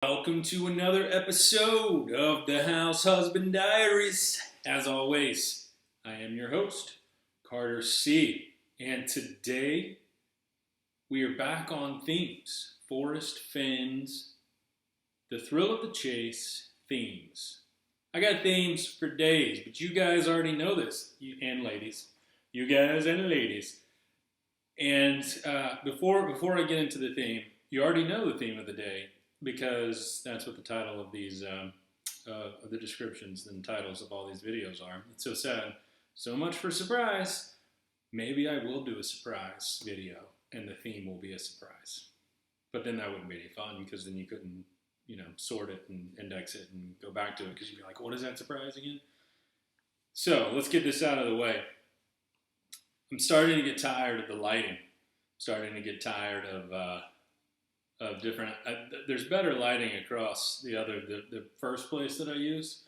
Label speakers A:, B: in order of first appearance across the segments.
A: Welcome to another episode of the House Husband Diaries. As always, I am your host, Carter C. And today we are back on themes. Forrest Fenn's The Thrill of the Chase themes. I got themes for days, but you guys already know this, and ladies. You guys and ladies. And before I get into the theme, you already know the theme of the day because that's what the title of these, the descriptions and titles of all these videos are. It's so sad. So much for surprise. Maybe I will do a surprise video and the theme will be a surprise. But then that wouldn't be any fun because then you couldn't, sort it and index it and go back to it because you'd be like, what is that surprise again? So let's get this out of the way. I'm starting to get tired of the lighting. I'm starting to get tired of different. There's better lighting across the first place that I use.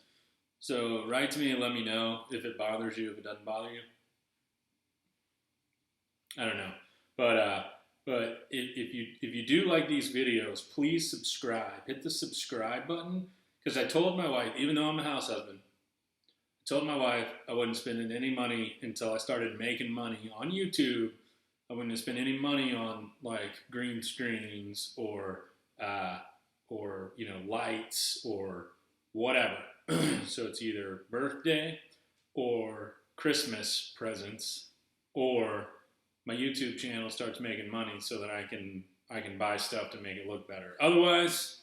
A: So write to me and let me know if it bothers you, if it doesn't bother you. I don't know, but if you do like these videos, please subscribe. Hit the subscribe button because I told my wife, even though I'm a house husband, I told my wife I wasn't spending any money until I started making money on YouTube. I wouldn't spend any money on like green screens or lights or whatever. So it's either birthday or Christmas presents or my YouTube channel starts making money so that I can buy stuff to make it look better. Otherwise,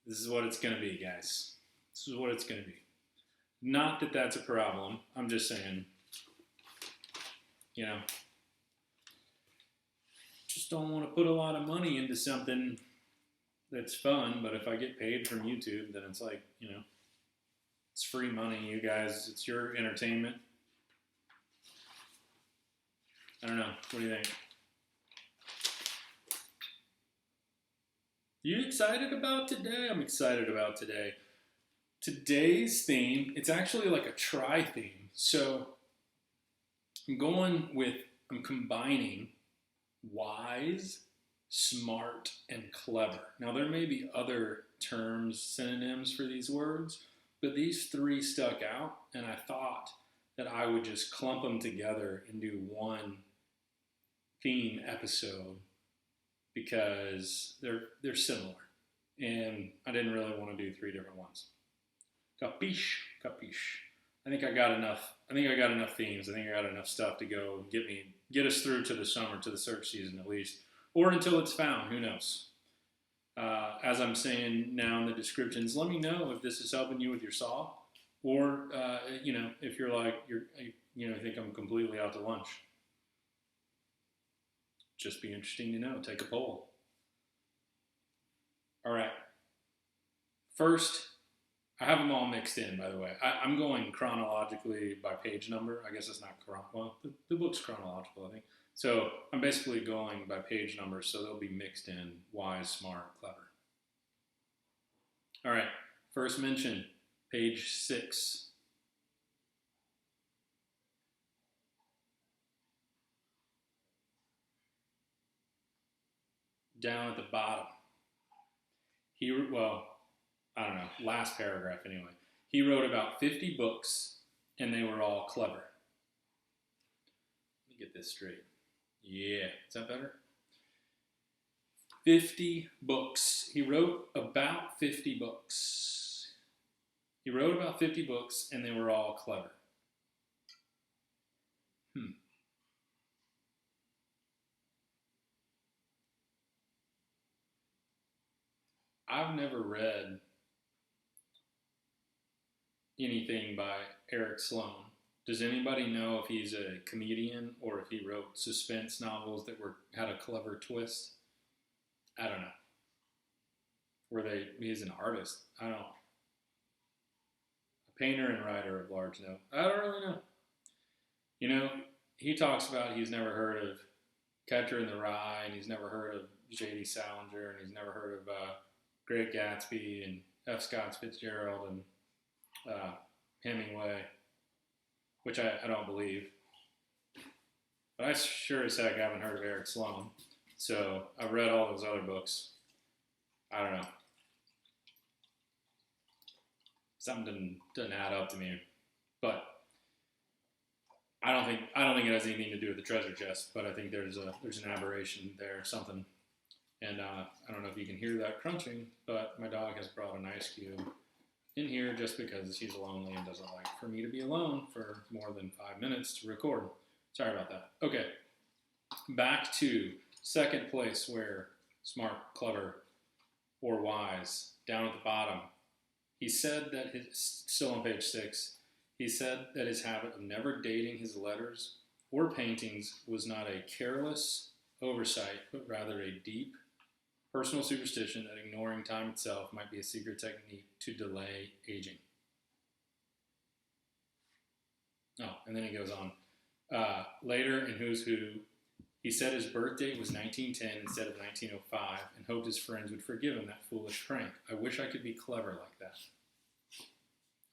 A: this is what it's gonna be, guys. This is what it's gonna be. Not that that's a problem. I'm just saying, just don't want to put a lot of money into something that's fun. But if I get paid from YouTube, then it's like, it's free money, you guys. It's your entertainment. I don't know. What do you think? You excited about today? I'm excited about today. Today's theme, it's actually like a try theme. So I'm combining wise, smart, and clever. Now there may be other terms, synonyms for these words, but these three stuck out and I thought that I would just clump them together and do one theme episode because they're similar. And I didn't really want to do three different ones. Capiche? Capiche. I think I got enough themes. I think I got enough stuff to go get us through to the summer, to the search season at least, or until it's found. Who knows? As I'm saying now in the descriptions, let me know if this is helping you with your saw, or if you're like think I'm completely out to lunch. Just be interesting to know. Take a poll. All right. First, I have them all mixed in, by the way. I'm going chronologically by page number. I guess it's not the book's chronological, I think. So I'm basically going by page number, so they'll be mixed in: wise, smart, clever. All right. First mention, page 6. Down at the bottom. I don't know, last paragraph anyway. He wrote about 50 books, and they were all clever. Let me get this straight. Yeah, is that better? 50 books. He wrote about 50 books. He wrote about 50 books, and they were all clever. I've never read anything by Eric Sloan. Does anybody know if he's a comedian or if he wrote suspense novels that had a clever twist? I don't know. He's an artist. I don't know. A painter and writer of large note. I don't really know. He talks about he's never heard of Catcher in the Rye, and he's never heard of J.D. Salinger, and he's never heard of Great Gatsby and F. Scott Fitzgerald and Hemingway, which I don't believe. But I sure as heck haven't heard of Eric Sloan. So I've read all those other books. I don't know. something doesn't add up to me. But I don't think it has anything to do with the treasure chest. But I think there's an aberration there, something. And I don't know if you can hear that crunching, but my dog has brought an ice cube in here just because he's lonely and doesn't like for me to be alone for more than 5 minutes to record. Sorry about that. Okay, back to second place where smart, clever, or wise, down at the bottom. He said that still on page 6, he said that his habit of never dating his letters or paintings was not a careless oversight, but rather a deep personal superstition that ignoring time itself might be a secret technique to delay aging. Oh, and then he goes on. Later in Who's Who, he said his birth date was 1910 instead of 1905 and hoped his friends would forgive him that foolish prank. I wish I could be clever like that.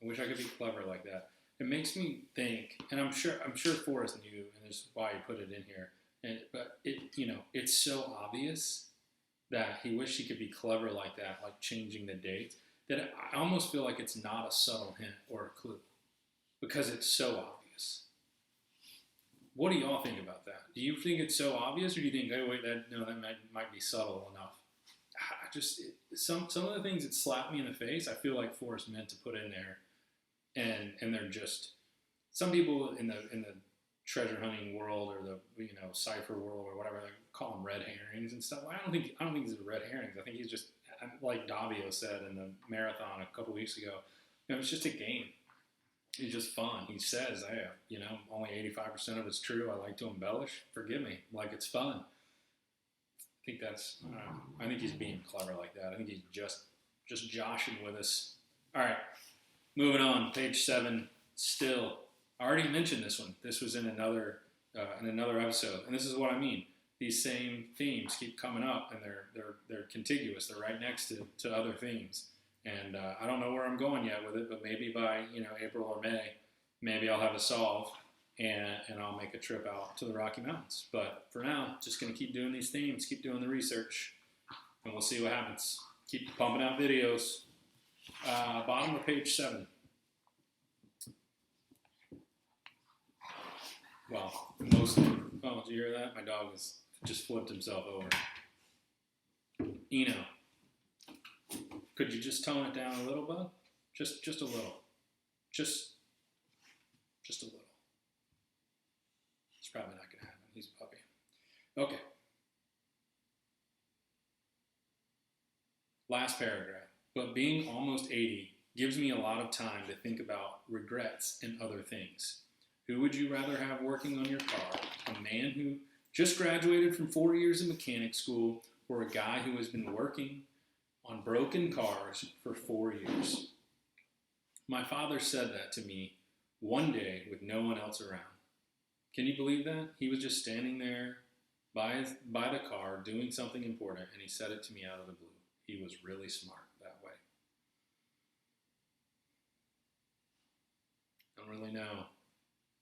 A: I wish I could be clever like that. It makes me think, and I'm sure Forrest knew, and this is why he put it in here. But it's so obvious that he wished he could be clever like that, like changing the date, that I almost feel like it's not a subtle hint or a clue because it's so obvious. What do y'all think about that? Do you think it's so obvious, or do you think, oh wait, that might be subtle enough? Some of the things that slap me in the face, I feel like Forrest meant to put in there, and they're just, some people in the treasure hunting world or the cipher world or whatever, they call them red herrings and stuff. I don't think these are red herrings. I think he's just, like Davio said in the marathon a couple weeks ago, it's just a game. It's just fun. He says, hey, only 85% of it's true. I like to embellish. Forgive me. Like, it's fun. I think he's being clever like that. I think he's just joshing with us. All right, moving on. Page 7. Still, I already mentioned this one. This was in another episode, and this is what I mean. These same themes keep coming up, and they're contiguous. They're right next to other themes. And I don't know where I'm going yet with it, but maybe by April or May, maybe I'll have a solve, and I'll make a trip out to the Rocky Mountains. But for now, just going to keep doing these themes, keep doing the research, and we'll see what happens. Keep pumping out videos. Bottom of page 7. Well, mostly. Oh, did you hear that? My dog has just flipped himself over. Could you just tone it down a little, bud? Just a little. Just a little. It's probably not going to happen. He's a puppy. Okay. Last paragraph. But being almost 80 gives me a lot of time to think about regrets and other things. Who would you rather have working on your car? A man who just graduated from 4 years of mechanic school, or a guy who has been working on broken cars for 4 years? My father said that to me one day with no one else around. Can you believe that? He was just standing there by the car doing something important, and he said it to me out of the blue. He was really smart that way. I don't really know.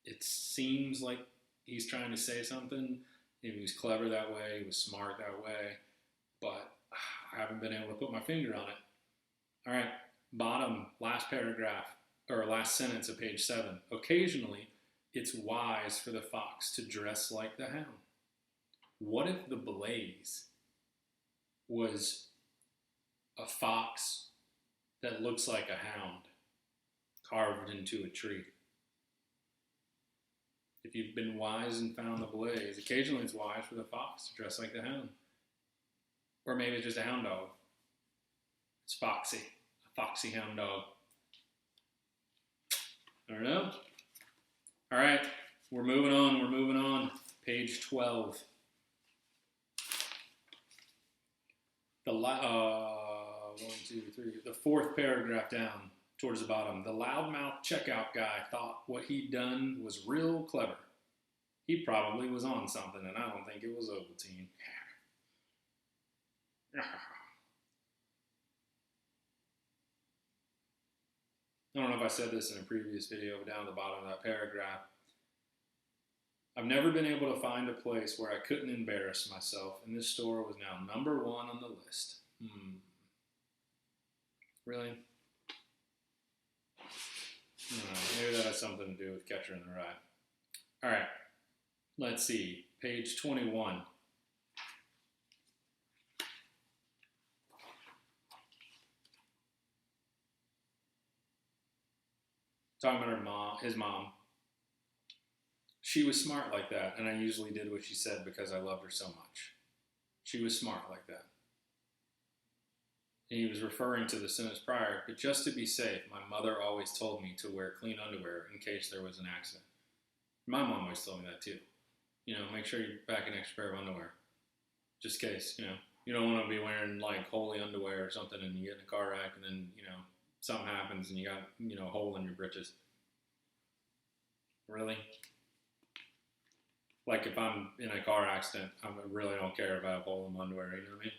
A: It seems like he's trying to say something. He was clever that way. He was smart that way. But I haven't been able to put my finger on it. All right, bottom, last paragraph, or last sentence of page 7. Occasionally, it's wise for the fox to dress like the hound. What if the blaze was a fox that looks like a hound carved into a tree? If you've been wise and found the blaze, occasionally it's wise for the fox to dress like the hound. Or maybe it's just a hound dog. It's foxy. A foxy hound dog. I don't know. All right, we're moving on. Page 12. The fourth paragraph down towards the bottom. The loudmouth checkout guy thought what he'd done was real clever. He probably was on something, and I don't think it was Ovaltine. I don't know if I said this in a previous video, but down at the bottom of that paragraph, I've never been able to find a place where I couldn't embarrass myself, and this store was now number 1 on the list. Really? I don't know, maybe that has something to do with Catcher in the Rye. All right, let's see, page 21. Talking about his mom. She was smart like that, and I usually did what she said because I loved her so much. She was smart like that. And he was referring to the sentence prior, but just to be safe, my mother always told me to wear clean underwear in case there was an accident. My mom always told me that too. Make sure you pack an extra pair of underwear. Just in case, You don't want to be wearing like holy underwear or something and you get in a car wreck and then, something happens and you got, a hole in your britches. Really? Like if I'm in a car accident, I really don't care if I have a hole in my underwear, you know what I mean?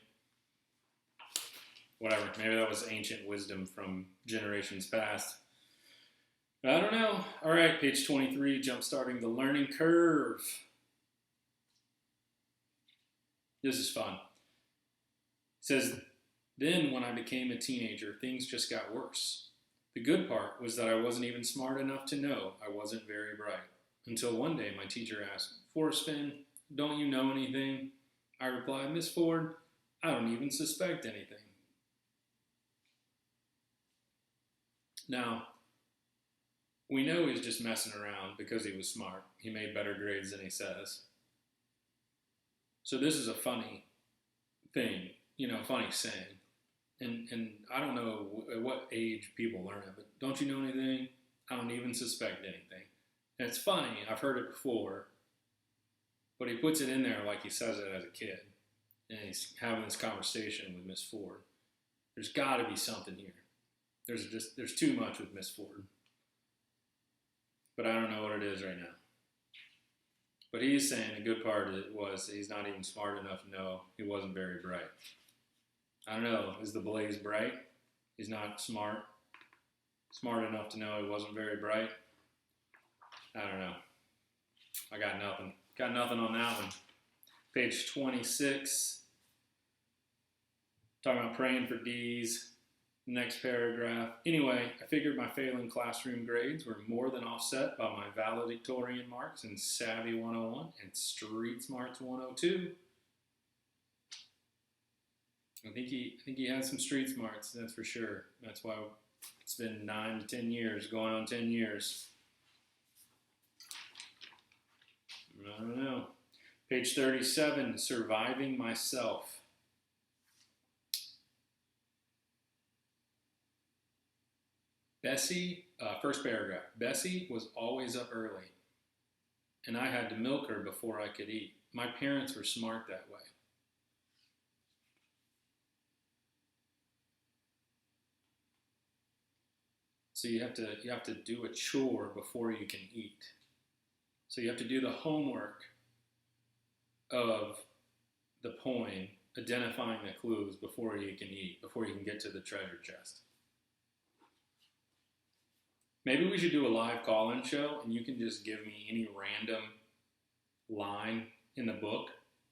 A: Whatever, maybe that was ancient wisdom from generations past. I don't know. All right, page 23, jump-starting the learning curve. This is fun. It says, then when I became a teenager, things just got worse. The good part was that I wasn't even smart enough to know I wasn't very bright. Until one day my teacher asked, Forrest Fenn, don't you know anything? I replied, Miss Ford, I don't even suspect anything. Now, we know he's just messing around because he was smart. He made better grades than he says. So this is a funny thing, funny saying. And I don't know at what age people learn it, but don't you know anything? I don't even suspect anything. And it's funny, I've heard it before, but he puts it in there like he says it as a kid. And he's having this conversation with Miss Ford. There's got to be something here. There's too much with Miss Ford. But I don't know what it is right now. But he's saying the good part of it was he's not even smart enough to know he wasn't very bright. I don't know. Is the blaze bright? He's not smart enough to know he wasn't very bright. I don't know. I got nothing. Got nothing on that one. Page 26. Talking about praying for D's. Next paragraph. Anyway, I figured my failing classroom grades were more than offset by my valedictorian marks in Savvy 101 and Street Smarts 102. I think he has some street smarts, that's for sure. That's why it's been 9 to 10 years, going on 10 years. I don't know. Page 37, surviving myself. Bessie, first paragraph. Bessie was always up early, and I had to milk her before I could eat. My parents were smart that way. So you have to do a chore before you can eat. So you have to do the homework of the poem, identifying the clues before you can eat, before you can get to the treasure chest. Maybe we should do a live call-in show and you can just give me any random line in the book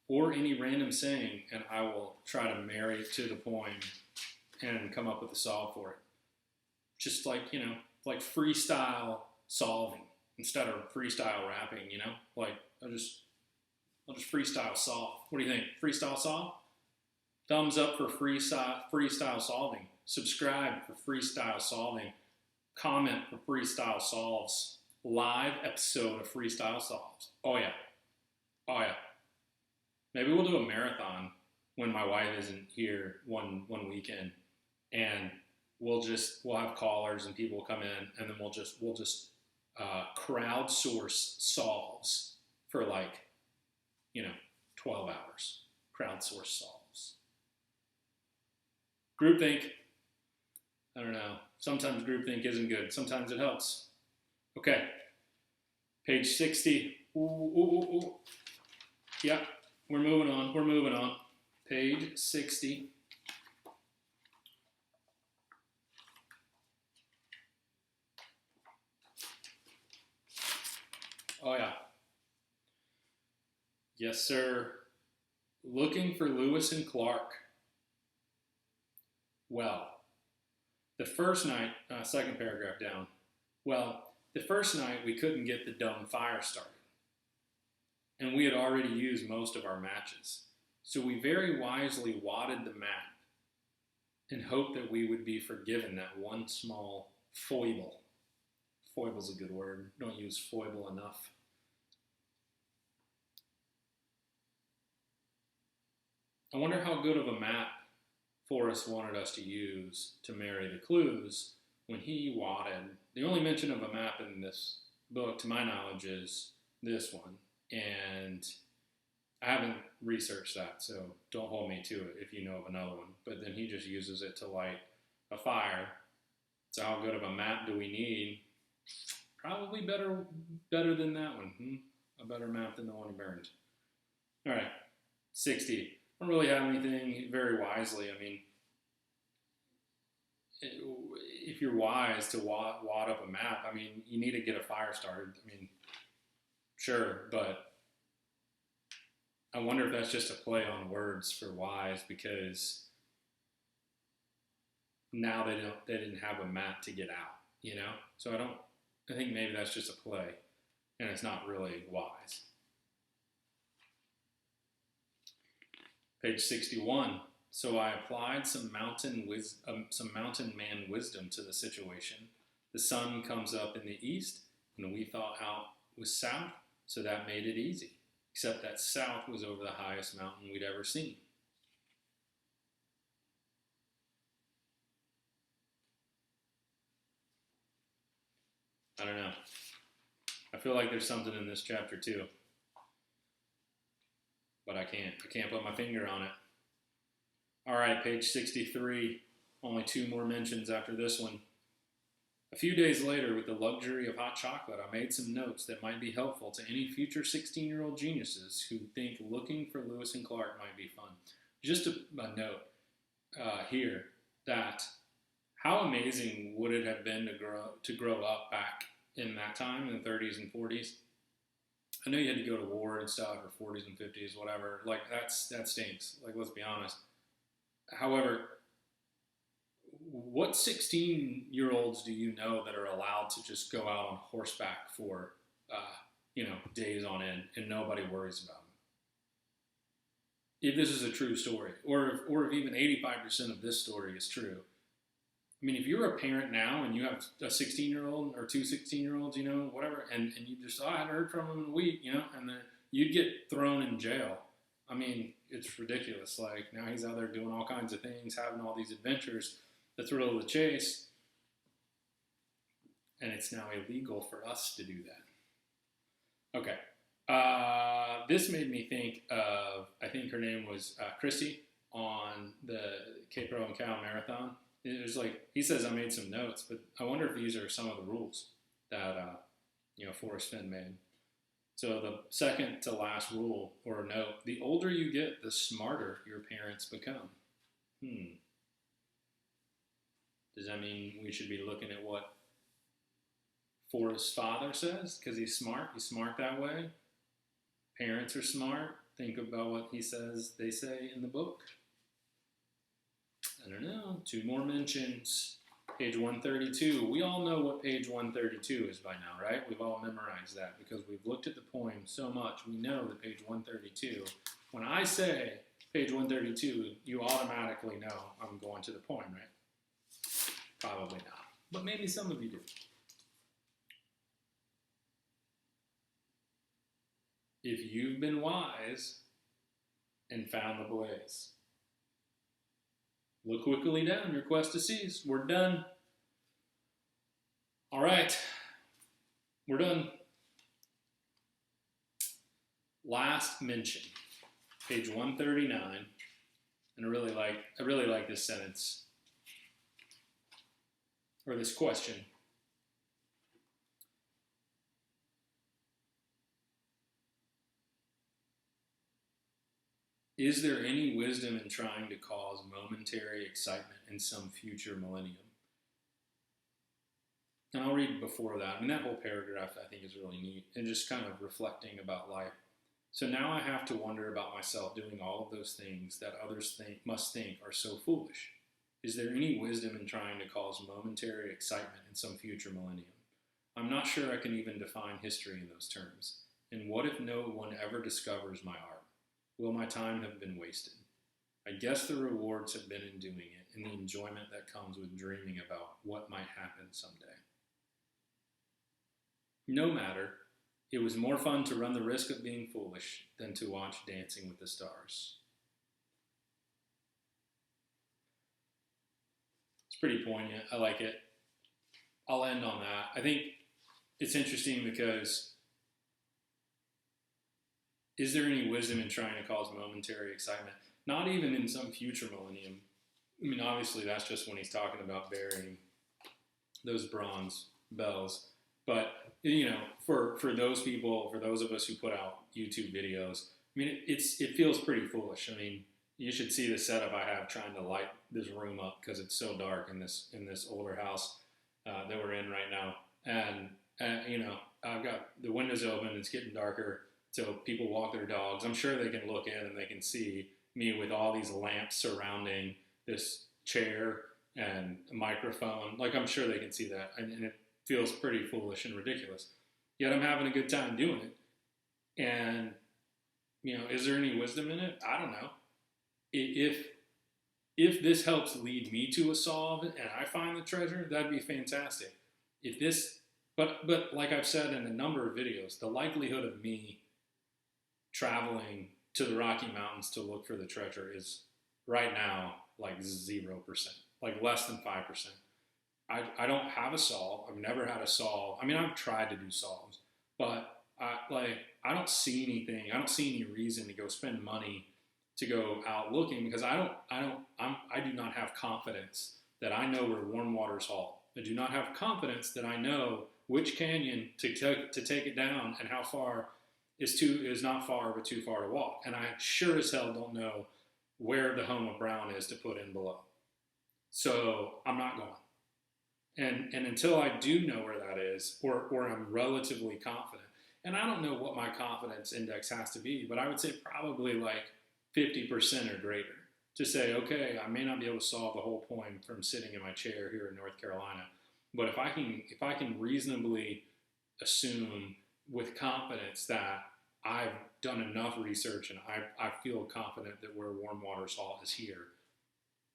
A: or any random saying and I will try to marry it to the poem and come up with a solve for it. Just like, like freestyle solving instead of freestyle rapping, Like I'll just freestyle solve. What do you think? Freestyle solve? Thumbs up for freestyle solving. Subscribe for freestyle solving. Comment for freestyle solves. Live episode of freestyle solves. Oh yeah. Maybe we'll do a marathon when my wife isn't here one weekend, and we'll have callers and people come in, and then we'll just crowdsource solves for 12 hours. Crowdsource solves. Groupthink. I don't know. Sometimes groupthink isn't good. Sometimes it helps. Okay. Page 60. Ooh. Yep. We're moving on. Page 60. Oh, yeah. Yes, sir. Looking for Lewis and Clark. Well, the first night, second paragraph down, Well, the first night we couldn't get the dumb fire started, and we had already used most of our matches. So we very wisely wadded the map and hoped that we would be forgiven that one small foible. Foible's a good word. Don't use foible enough. I wonder how good of a map Forrest wanted us to use to marry the clues when he wadded. The only mention of a map in this book, to my knowledge, is this one. And I haven't researched that, so don't hold me to it if you know of another one. But then he just uses it to light a fire. So how good of a map do we need? Probably better than that one. A better map than the one he burned. All right, 60. I don't really have anything very wisely. I mean, if you're wise to wad up a map, I mean, you need to get a fire started. I mean, sure, but I wonder if that's just a play on words for wise, because now they didn't have a map to get out, you know? So I think maybe that's just a play, and it's not really wise. Page 61. So I applied some mountain man wisdom to the situation. The sun comes up in the east, and we thought out was south, so that made it easy. Except that south was over the highest mountain we'd ever seen. I don't know. I feel like there's something in this chapter too, but I can't put my finger on it. All right, page 63. Only 2 more mentions after this one. A few days later, with the luxury of hot chocolate, I made some notes that might be helpful to any future 16-year-old geniuses who think looking for Lewis and Clark might be fun. Just a note here that how amazing would it have been to grow up back in that time, in the 30s and 40s? I know you had to go to war and stuff, or 40s and 50s, whatever. Like, that stinks. Like, let's be honest. However, what 16-year-olds do you know that are allowed to just go out on horseback for, days on end, and nobody worries about them? If this is a true story, or if even 85% of this story is true. I mean, if you're a parent now and you have a 16-year-old or 2 16-year-olds, whatever, and you just, I haven't heard from them in a week, and then you'd get thrown in jail. I mean, it's ridiculous. Like, now he's out there doing all kinds of things, having all these adventures, the thrill of the chase, and it's now illegal for us to do that. Okay. This made me think of, I think her name was Chrissy on the Cape Row and Cow Marathon. It was like, he says I made some notes, but I wonder if these are some of the rules that, Forrest Fenn made. So the second to last rule or note, the older you get, the smarter your parents become. Does that mean we should be looking at what Forrest's father says? Because he's smart. He's smart that way. Parents are smart. Think about what he says they say in the book. I don't know. 2 more mentions. Page 132. We all know what page 132 is by now, right? We've all memorized that because we've looked at the poem so much. We know that page 132. When I say page 132, you automatically know I'm going to the poem, right? Probably not. But maybe some of you do. If you've been wise and found the blaze, look quickly down, your quest to cease. We're done. All right, we're done. Last mention, page 139, and I really like this sentence, or this question. Is there any wisdom in trying to cause momentary excitement in some future millennium? And I'll read before that. I mean, that whole paragraph I think is really neat, and just kind of reflecting about life. So now I have to wonder about myself doing all of those things that others must think are so foolish. Is there any wisdom in trying to cause momentary excitement in some future millennium? I'm not sure I can even define history in those terms. And what if no one ever discovers my art? Will my time have been wasted? I guess the rewards have been in doing it and the enjoyment that comes with dreaming about what might happen someday. No matter, it was more fun to run the risk of being foolish than to watch Dancing with the Stars. It's pretty poignant. I like it. I'll end on that. I think it's interesting because is there any wisdom in trying to cause momentary excitement? Not even in some future millennium. I mean, obviously, that's just when he's talking about burying those bronze bells. But, for those people, for those of us who put out YouTube videos, I mean, it feels pretty foolish. I mean, you should see the setup I have trying to light this room up because it's so dark in this older house that we're in right now. And I've got the windows open. It's getting darker. So people walk their dogs. I'm sure they can look in and they can see me with all these lamps surrounding this chair and a microphone. Like, I'm sure they can see that. And it feels pretty foolish and ridiculous. Yet I'm having a good time doing it. And, is there any wisdom in it? I don't know. If this helps lead me to a solve and I find the treasure, that'd be fantastic. But like I've said in a number of videos, the likelihood of me traveling to the Rocky Mountains to look for the treasure is right now like 0%, like less than 5%. I don't have a solve. I've never had a solve. I mean, I've tried to do solves, but I don't see anything. I don't see any reason to go spend money to go out looking because I do not have confidence that I know where warm waters halt. I do not have confidence that I know which canyon to take it down and how far is not far but too far to walk. And I sure as hell don't know where the home of Brown is to put in below. So I'm not going. And until I do know where that is, or I'm relatively confident, and I don't know what my confidence index has to be, but I would say probably like 50% or greater to say, okay, I may not be able to solve the whole poem from sitting in my chair here in North Carolina, but if I can reasonably assume with confidence that I've done enough research and I feel confident that where warm water salt is here,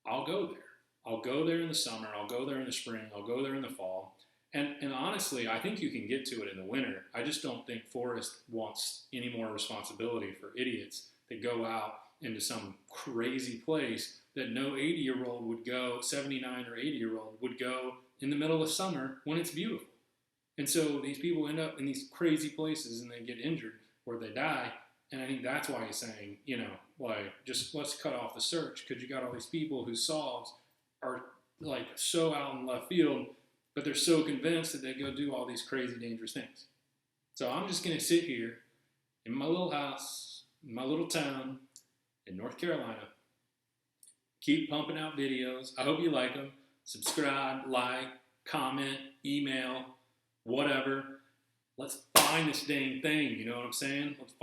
A: I'll go there. I'll go there in the summer. I'll go there in the spring. I'll go there in the fall. And honestly, I think you can get to it in the winter. I just don't think Forrest wants any more responsibility for idiots that go out into some crazy place that no 80-year-old would go, 79 or 80-year-old would go in the middle of summer when it's beautiful. And so these people end up in these crazy places and they get injured or they die. And I think that's why he's saying, just let's cut off the search because you got all these people whose solves are like so out in left field, but they're so convinced that they go do all these crazy, dangerous things. So I'm just going to sit here in my little house, in my little town in North Carolina, keep pumping out videos. I hope you like them. Subscribe, like, comment, email, whatever. Let's find this dang thing. You know what I'm saying? Let's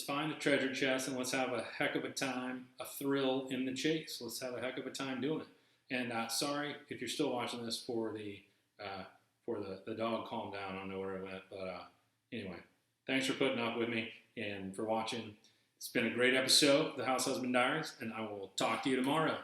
A: find the treasure chest and let's have a heck of a time, a thrill in the chase. Let's have a heck of a time doing it. And sorry if you're still watching this for the dog calm down. I don't know where it went, but anyway, thanks for putting up with me and for watching. It's been a great episode of the House Husband Diaries, and I will talk to you tomorrow.